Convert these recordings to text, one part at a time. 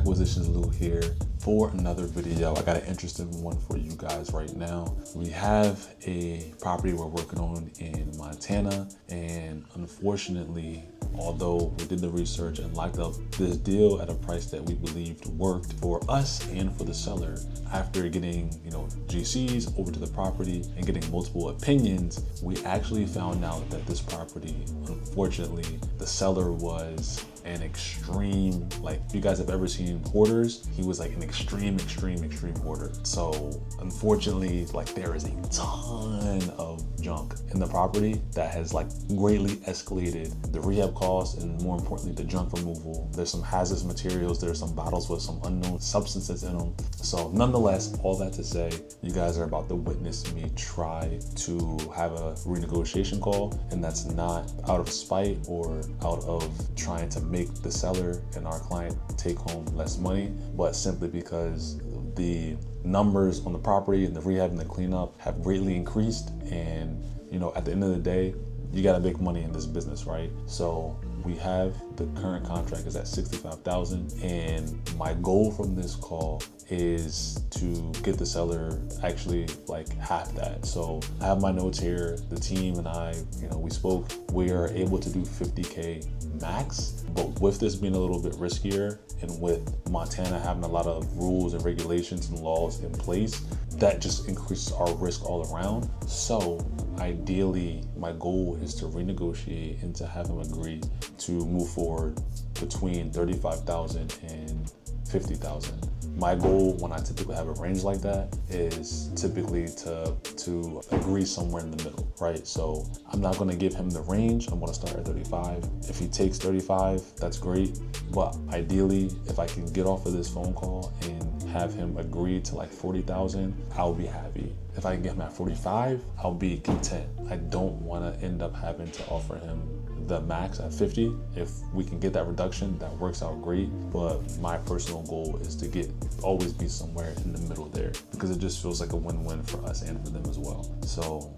Acquisitions Lou here for another video. I got an interesting one for you guys right now. We have a property we're working on in Montana, and unfortunately, although we did the research and locked up this deal at a price that we believed worked for us and for the seller, after getting GCs over to the property and getting multiple opinions, we actually found out that this property, unfortunately, the seller was an extreme, like if you guys have ever seen hoarders, he was like an extreme hoarder. So unfortunately, like there is a ton of junk in the property that has like greatly escalated the rehab costs and more importantly, the junk removal. There's some hazardous materials, there's some bottles with some unknown substances in them. So nonetheless, all that to say, you guys are about to witness me try to have a renegotiation call, and that's not out of spite or out of trying to make the seller and our client take home less money, but simply because the numbers on the property and the rehab and the cleanup have greatly increased. And at the end of the day, you got to make money in this business, right? So we have the current contract is at $65,000, and my goal from this call is to get the seller actually like half that. So I have my notes here. The team and I, we spoke. We are able to do 50K max, but with this being a little bit riskier and with Montana having a lot of rules and regulations and laws in place, that just increases our risk all around. So ideally, my goal is to renegotiate and to have him agree to move forward between $35,000 and $50,000. My goal when I typically have a range like that is typically to agree somewhere in the middle, right? So I'm not gonna give him the range. I'm gonna start at 35. If he takes 35, that's great. But ideally, if I can get off of this phone call and have him agree to like 40,000, I'll be happy. If I can get him at 45, I'll be content. I don't wanna end up having to offer him the max at 50. If we can get that reduction, that works out great. But my personal goal is to always be somewhere in the middle there, because it just feels like a win-win for us and for them as well. So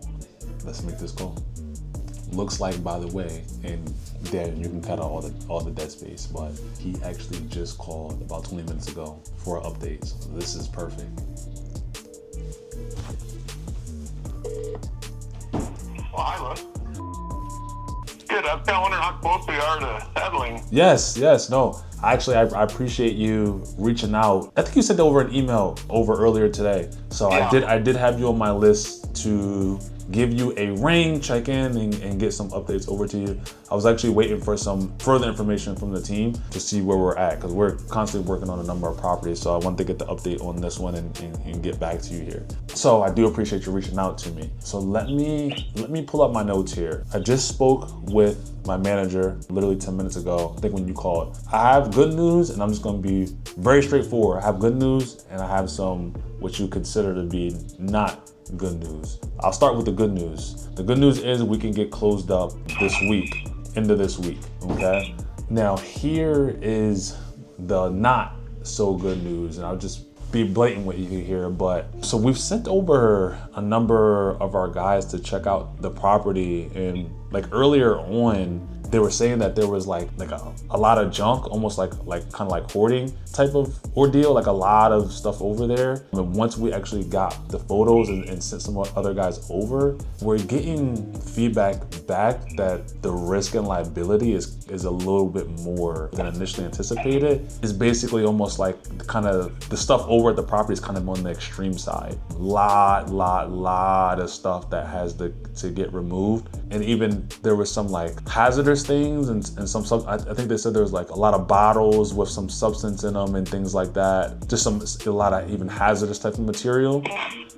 let's make this call. Looks like, by the way, and Dan, you can cut out all the dead space, but he actually just called about 20 minutes ago for an update. So this is perfect. Well, hi, Lou. Good. I'm kind of wondering how close we are to settling. Yes. No. Actually, I appreciate you reaching out. I think you sent over an email earlier today. So yeah. I did have you on my list to give you a ring, check in, and get some updates over to you. I was actually waiting for some further information from the team to see where we're at, because we're constantly working on a number of properties. So I wanted to get the update on this one and get back to you here. So I do appreciate you reaching out to me. So let me pull up my notes here. I just spoke with my manager literally 10 minutes ago, I think when you called. I have good news, and I'm just gonna be very straightforward. I have good news, and I have some what you consider to be not good news. I'll start with the good news. The good news is we can get closed up this week, into this week, okay? Now here is the not so good news, and I'll just be blatant with you here, but so we've sent over a number of our guys to check out the property, and like earlier on, they were saying that there was like a lot of junk, almost like kind of like hoarding type of ordeal, like a lot of stuff over there. And once we actually got the photos and sent some other guys over, we're getting feedback back that the risk and liability is a little bit more than initially anticipated. It's basically almost like kind of the stuff over at the property is kind of on the extreme side. Lot of stuff that has to get removed. And even there was some like hazardous things and some I think they said there was like a lot of bottles with some substance in them and things like that. Just a lot of even hazardous type of material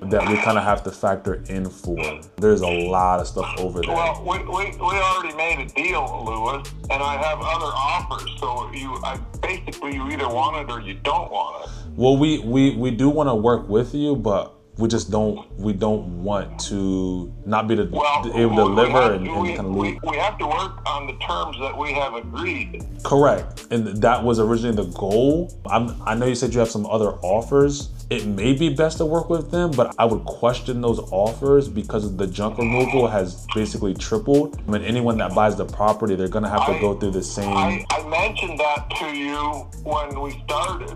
that we kind of have to factor in for. There's a lot of stuff over there. Well, we already made a deal, Lewis, and I have other offers. So basically you either want it or you don't want it. Well, we do want to work with you, but we don't want to not be able to we deliver have, and kind of leave. we have to work on the terms that we have agreed. Correct. And that was originally the goal. I know you said you have some other offers. It may be best to work with them, but I would question those offers because the junk removal has basically tripled. I mean, anyone that buys the property, they're gonna have to go through the same. I mentioned that to you when we started.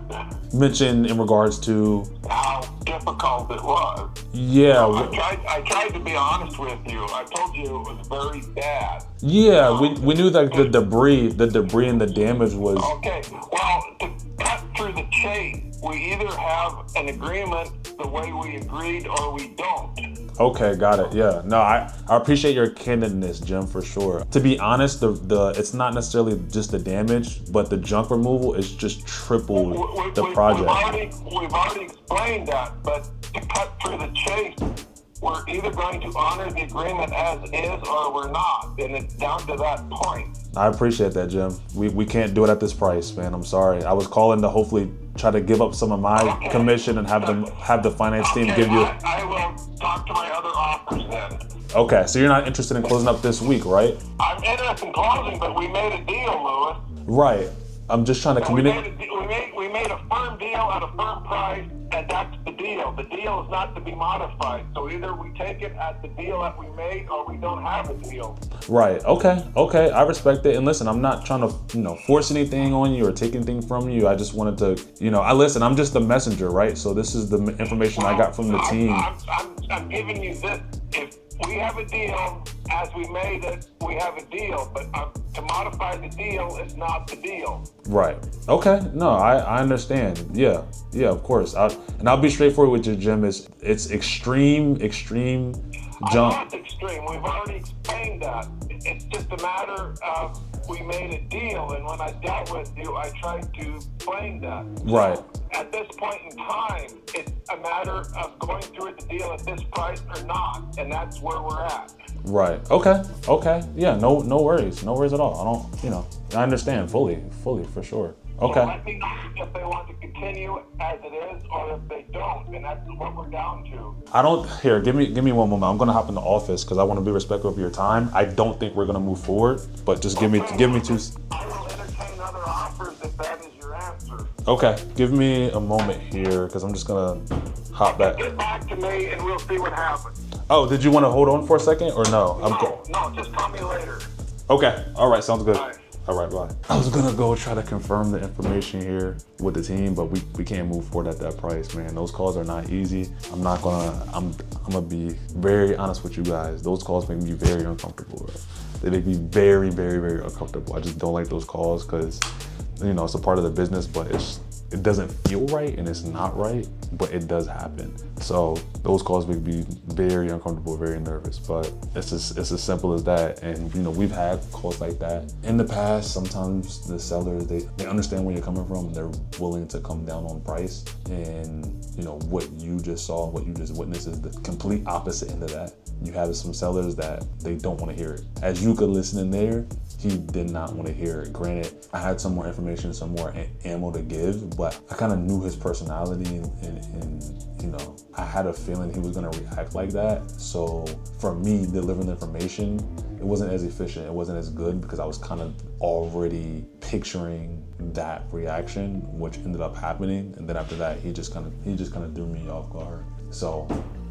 Mentioned in regards to How difficult it was. yeah. I tried to be honest with you. I told you it was very bad. Yeah, we knew that the debris and the damage was. Okay, well, to cut through the chase, we either have an agreement the way we agreed or we don't. Okay, got it. Yeah, no, I appreciate your candidness, Jim, for sure. To be honest, the it's not necessarily just the damage, but the junk removal is just tripled the project. We've already explained that, but to cut through the chase, we're either going to honor the agreement as is or we're not, and it's down to that point. I appreciate that, Jim. We can't do it at this price, man. I'm sorry. I was calling to hopefully try to give up some of my commission and have the finance team give you. I will talk to my other offers then. Okay, so you're not interested in closing up this week, right? I'm interested in closing, but we made a deal, Louis. Right. I'm just trying to communicate. We made a firm deal at a firm price, and that's the deal. The deal is not to be modified. So either we take it at the deal that we made, or we don't have a deal. Right. Okay. I respect it. And listen, I'm not trying to, force anything on you or take anything from you. I just wanted to, I'm just the messenger, right? So this is the information I got from the team. I'm giving you this. If we have a deal, as we made it, we have a deal. But to modify the deal is not the deal. Right. Okay. No, I understand. Yeah, of course. I'll be straightforward with you, Jim. It's extreme jump. Not extreme. We've already explained that. It's just a matter of we made a deal, and when I dealt with you, I tried to explain that. Right. So at this point in time, it's a matter of going through the deal at this price or not, and that's where we're at. Right. Okay. Yeah. No worries. No worries at all. I understand fully for sure. Okay. So let me know if they want to continue as it is, or if they don't, and that's what we're down to. Here, give me one moment. I'm gonna hop in the office because I want to be respectful of your time. I don't think we're gonna move forward, but just give me 2. I will entertain other offers if that is your answer. Okay, give me a moment here because I'm just gonna hop back. Get back to me and we'll see what happens. Oh, did you want to hold on for a second or no? No, just call me later. Okay, all right, sounds good. Bye. All right, bye. I was gonna go try to confirm the information here with the team, but we can't move forward at that price, man. Those calls are not easy. I'm gonna be very honest with you guys. Those calls make me very uncomfortable, bro. They make me very, very, very uncomfortable. I just don't like those calls because, it's a part of the business, but it doesn't feel right and it's not right, but it does happen. So those calls make me very uncomfortable, very nervous, but it's as simple as that. And we've had calls like that in the past. Sometimes the sellers, they understand where you're coming from and they're willing to come down on price. And what you just saw, what you just witnessed is the complete opposite end of that. You have some sellers that they don't want to hear it. As you could listen in there, he did not want to hear it. Granted, I had some more information, some more ammo to give, but I kind of knew his personality and I had a feeling he was going to react like that. So for me, delivering the information, it wasn't as efficient. It wasn't as good because I was kind of already picturing that reaction, which ended up happening. And then after that, he just kind of threw me off guard. So,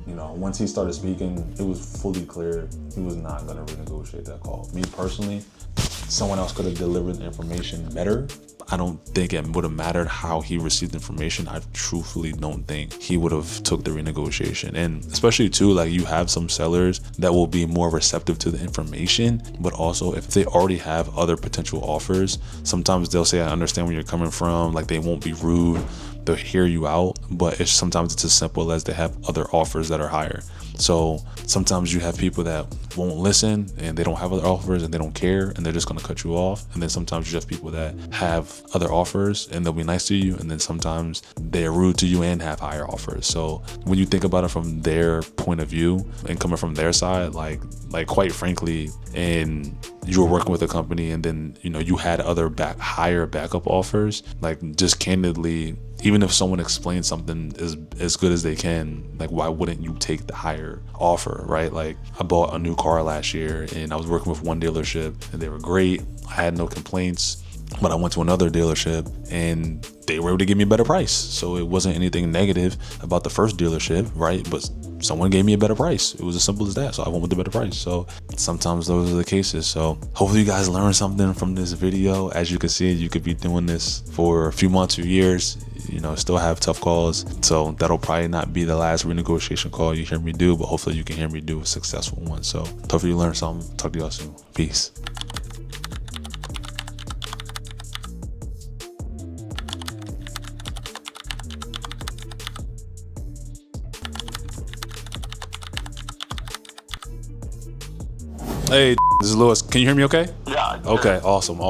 once he started speaking, it was fully clear he was not going to renegotiate that call. Me personally, someone else could have delivered the information better. I don't think it would have mattered how he received information. I truthfully don't think he would have took the renegotiation. And especially too, like you have some sellers that will be more receptive to the information, but also if they already have other potential offers, sometimes they'll say, I understand where you're coming from. Like they won't be rude. They'll hear you out, but sometimes it's as simple as they have other offers that are higher. So sometimes you have people that won't listen and they don't have other offers and they don't care and they're just going to cut you off. And then sometimes you have people that have other offers and they'll be nice to you. And then sometimes they're rude to you and have higher offers. So when you think about it from their point of view and coming from their side, like quite frankly, and you were working with a company and then, you know, you had other higher backup offers, like just candidly, even if someone explains something as good as they can, like why wouldn't you take the higher offer, right? Like I bought a new car last year and I was working with one dealership and they were great. I had no complaints, but I went to another dealership and they were able to give me a better price. So it wasn't anything negative about the first dealership, right? But someone gave me a better price. It was as simple as that. So I went with the better price. So sometimes those are the cases. So hopefully you guys learned something from this video. As you can see, you could be doing this for a few months or years, you know, still have tough calls. So that'll probably not be the last renegotiation call you hear me do, but hopefully you can hear me do a successful one. So hopefully you learned something. Talk to y'all soon. Peace. Hey, this is Lewis. Can you hear me okay? Yeah. Okay, awesome.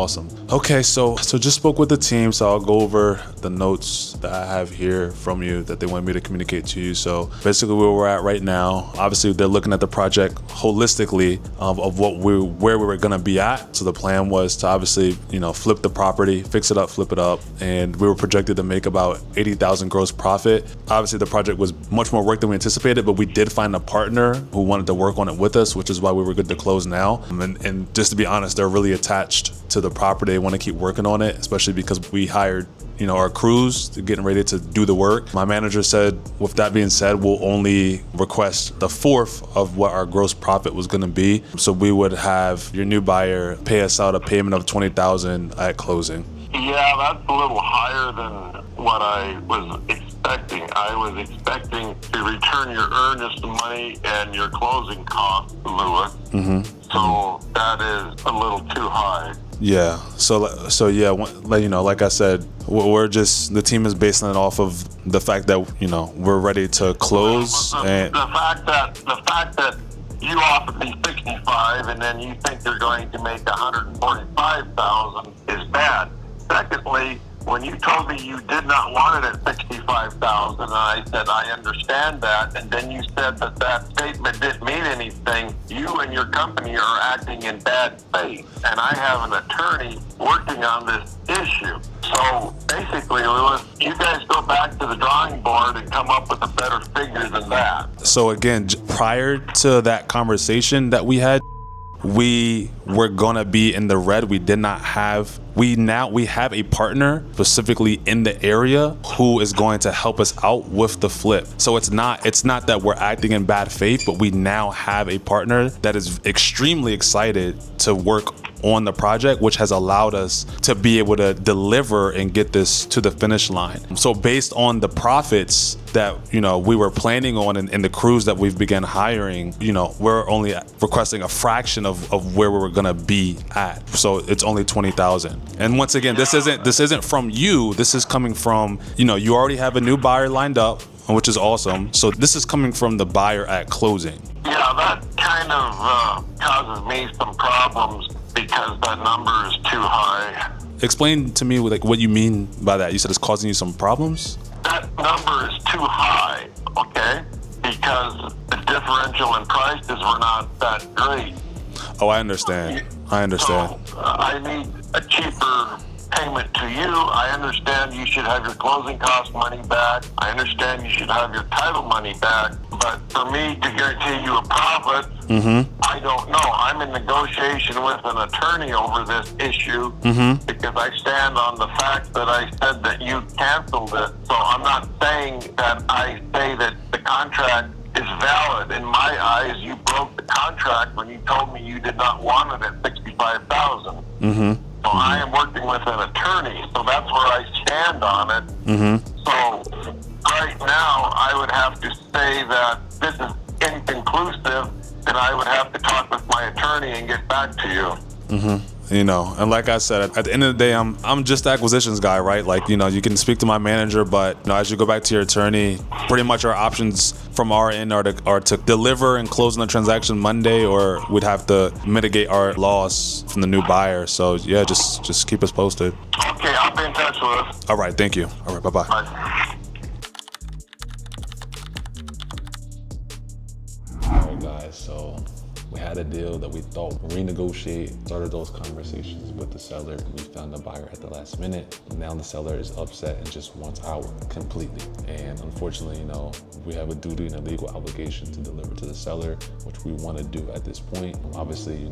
Okay, so just spoke with the team, so I'll go over the notes that I have here from you that they want me to communicate to you. So basically where we're at right now, obviously they're looking at the project holistically of where we were gonna be at. So the plan was to obviously, you know, flip the property, fix it up, flip it up, and we were projected to make about 80,000 gross profit. Obviously the project was much more work than we anticipated, but we did find a partner who wanted to work on it with us, which is why we were good to close now. And just to be honest, they're really attached to the property. They want to keep working on it, especially because we hired, you know, our crews to getting ready to do the work. My manager said, with that being said, we'll only request the fourth of what our gross profit was going to be. So we would have your new buyer pay us out a payment of $20,000 at closing. Yeah, that's a little higher than what I was expecting. I was expecting to return your earnest money and your closing costs, Lewis. So that is a little too high. Yeah. So yeah, you know, like I said, we're just, the team is basing it off of the fact that, you know, we're ready to close. And the fact that you offered me 65 and then you think you're going to make 145,000 is bad. Secondly, when you told me you did not want it at 65,000, and I said, I understand that, and then you said that statement didn't mean anything, you and your company are acting in bad faith. And I have an attorney working on this issue. So basically, Lewis, you guys go back to the drawing board and come up with a better figure than that. so again, prior to that conversation that we had, we were gonna be in the red. We have a partner specifically in the area who is going to help us out with the flip. So it's not that we're acting in bad faith, but we now have a partner that is extremely excited to work on the project, which has allowed us to be able to deliver and get this to the finish line. So based on the profits that, you know, we were planning on and the crews that we've begun hiring, you know, we're only requesting a fraction of where we were gonna be at. So it's only 20,000. And once again, this isn't from you. This is coming from, you know, you already have a new buyer lined up, which is awesome. So this is coming from the buyer at closing. Yeah, that kind of causes me some problems because that number is too high. Explain to me like what you mean by that. You said it's causing you some problems? That number is too high, okay? Because the differential in prices were not that great. Oh, I understand. So, I need a cheaper payment to you. I understand you should have your closing cost money back. I understand you should have your title money back. But for me to guarantee you a profit, I don't know. I'm in negotiation with an attorney over this issue because I stand on the fact that I said that you canceled it. So I'm not saying that I say that the contract is valid. In my eyes, you broke the contract when you told me you did not want it at 65,000. So I am working with an attorney, so that's where I stand on it. So right now, I would have to say that this is inconclusive, and I would have to talk with my attorney and get back to you. You know, and like I said, at the end of the day, I'm just the acquisitions guy, right? Like, you know, you can speak to my manager, but you know, as you go back to your attorney, pretty much our options from our end are to deliver and close on the transaction Monday, or we'd have to mitigate our loss from the new buyer. So yeah, just keep us posted. Okay, I'll be in touch with us. All right, thank you. All right, bye-bye. Bye. All right, guys, so We had a deal that we thought renegotiate, started those conversations with the seller. We found a buyer at the last minute. Now the seller is upset and just wants out completely. And unfortunately, we have a duty and a legal obligation to deliver to the seller, which we want to do at this point. Obviously,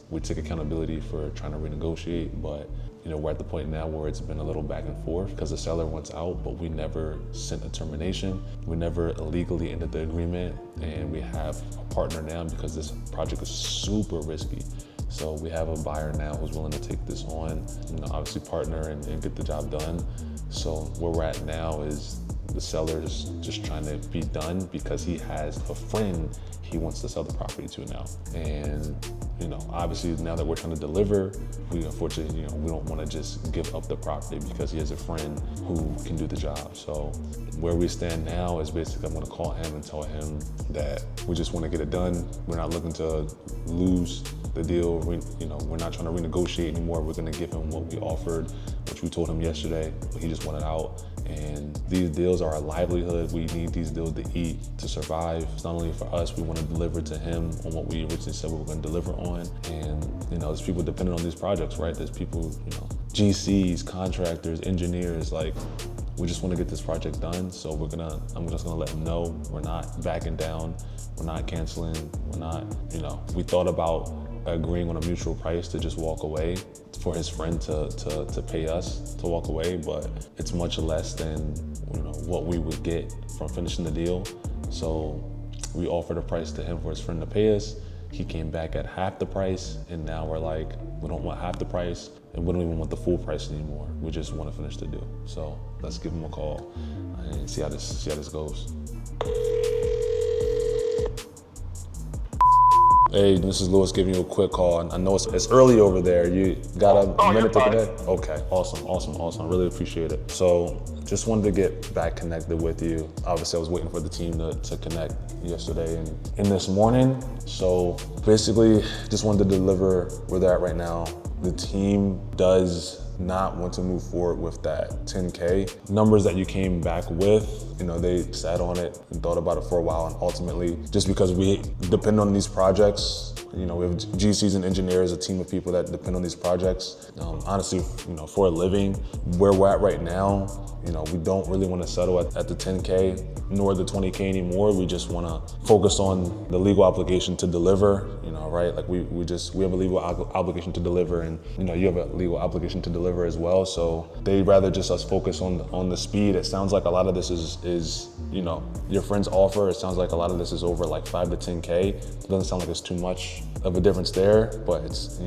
we take accountability for trying to renegotiate, but we're at the point now where it's been a little back and forth because the seller wants out, but we never sent a termination. We never illegally ended the agreement, and we have a partner now because this project is super risky. So we have a buyer now who's willing to take this on, obviously partner and get the job done. So where we're at now is the seller's just trying to be done because he has a friend he wants to sell the property to now. And obviously now that we're trying to deliver, we unfortunately, we don't want to just give up the property because he has a friend who can do the job. So where we stand now is basically I'm going to call him and tell him that we just want to get it done. We're not looking to lose the deal. We're not trying to renegotiate anymore. We're going to give him what we offered, which we told him yesterday, but he just wanted out. And these deals are our livelihood. We need these deals to eat, to survive. It's not only for us, we want to deliver to him on what we originally said we were going to deliver on. And there's people dependent on these projects, right? There's people, GCs, contractors, engineers, we just want to get this project done. So I'm just gonna let him know we're not backing down, we're not canceling, we're not, we thought about agreeing on a mutual price to just walk away for his friend to pay us to walk away, but it's much less than what we would get from finishing the deal. So we offered a price to him for his friend to pay us. He came back at half the price, and now we're like, we don't want half the price, and we don't even want the full price anymore. We just want to finish the deal. So let's give him a call and see how this goes. Hey, this is Lewis giving you a quick call. I know it's early over there. You got a minute to connect? Okay, awesome. I really appreciate it. So just wanted to get back connected with you. Obviously, I was waiting for the team to connect yesterday and this morning. So basically, just wanted to deliver where they're at right now. The team does not want to move forward with that 10K. Numbers that you came back with, they sat on it and thought about it for a while, and ultimately, just because we depend on these projects, we have GCs and engineers, a team of people that depend on these projects. Honestly, for a living, where we're at right now, we don't really want to settle at the 10K nor the 20K anymore. We just want to focus on the legal obligation to deliver, right? We have a legal obligation to deliver, and you have a legal obligation to deliver as well. So they'd rather just us focus on the speed. It sounds like a lot of this is your friend's offer. It sounds like a lot of this is over 5 to 10K. It doesn't sound like it's too much of a difference there, but it's,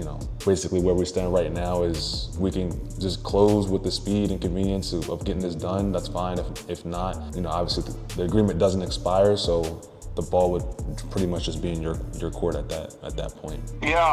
basically where we stand right now is we can just close with the speed and convenience of getting this done. That's fine. If not, obviously the agreement doesn't expire, so the ball would pretty much just be in your court at that point. Yeah,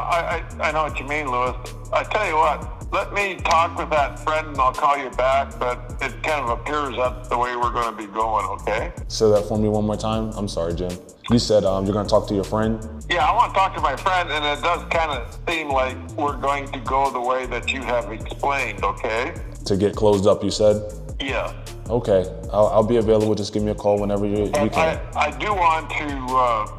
I know what you mean, Lewis. I tell you what, let me talk with that friend and I'll call you back, but it kind of appears that's the way we're going to be going, okay? Say that for me one more time. I'm sorry, Jim. You said you're going to talk to your friend? Yeah, I want to talk to my friend, and it does kind of seem like we're going to go the way that you have explained, okay? To get closed up, you said? Yeah. Okay, I'll be available. Just give me a call whenever you can. I do want to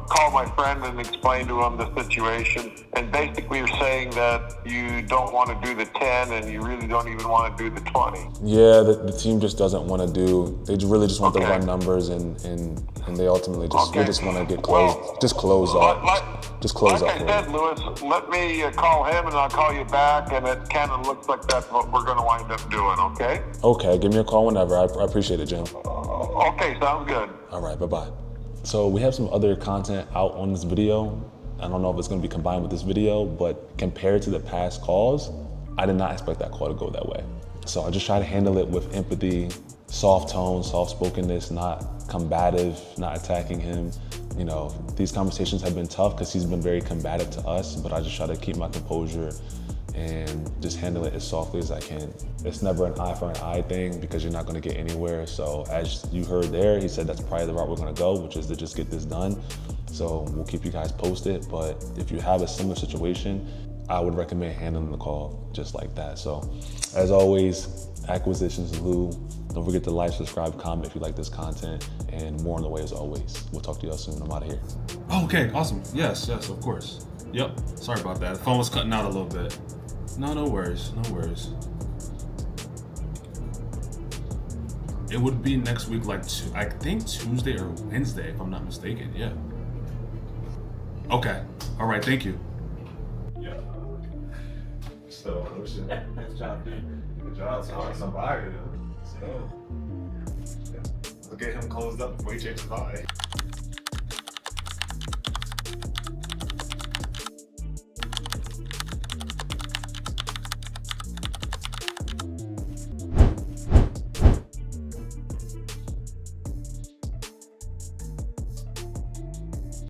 call my friend and explain to him the situation. And basically you're saying that you don't want to do the 10 and you really don't even want to do the 20. Yeah, the team just doesn't want to they really just want to run numbers and they ultimately they just want to get closed. Just close up. Just close up. Like I said, Lewis, let me call him and I'll call you back, and it kind of looks like that's what we're going to wind up doing, okay? Okay, give me a call whenever. I appreciate it, Jim. Okay, sounds good. All right, bye-bye. So we have some other content out on this video. I don't know if it's going to be combined with this video, but compared to the past calls, I did not expect that call to go that way. So I just try to handle it with empathy, soft tone, soft spokenness, not combative, not attacking him. These conversations have been tough because he's been very combative to us, but I just try to keep my composure and just handle it as softly as I can. It's never an eye for an eye thing because you're not going to get anywhere. So as you heard there, he said that's probably the route we're going to go, which is to just get this done. So we'll keep you guys posted. But if you have a similar situation, I would recommend handling the call just like that. So as always, Acquisitions Lou, Don't forget to like, subscribe, comment if you like this content, and more on the way as always. We'll talk to y'all soon. I'm out of here. Okay, awesome. Yes, of course. Yep, sorry about that. The phone was cutting out a little bit. No worries. It would be next week, like I think Tuesday or Wednesday, if I'm not mistaken. Yeah. Okay. All right. Thank you. Yeah. So, good job, dude. Good job. So, somebody. So, we'll get him closed up before he changes his mind.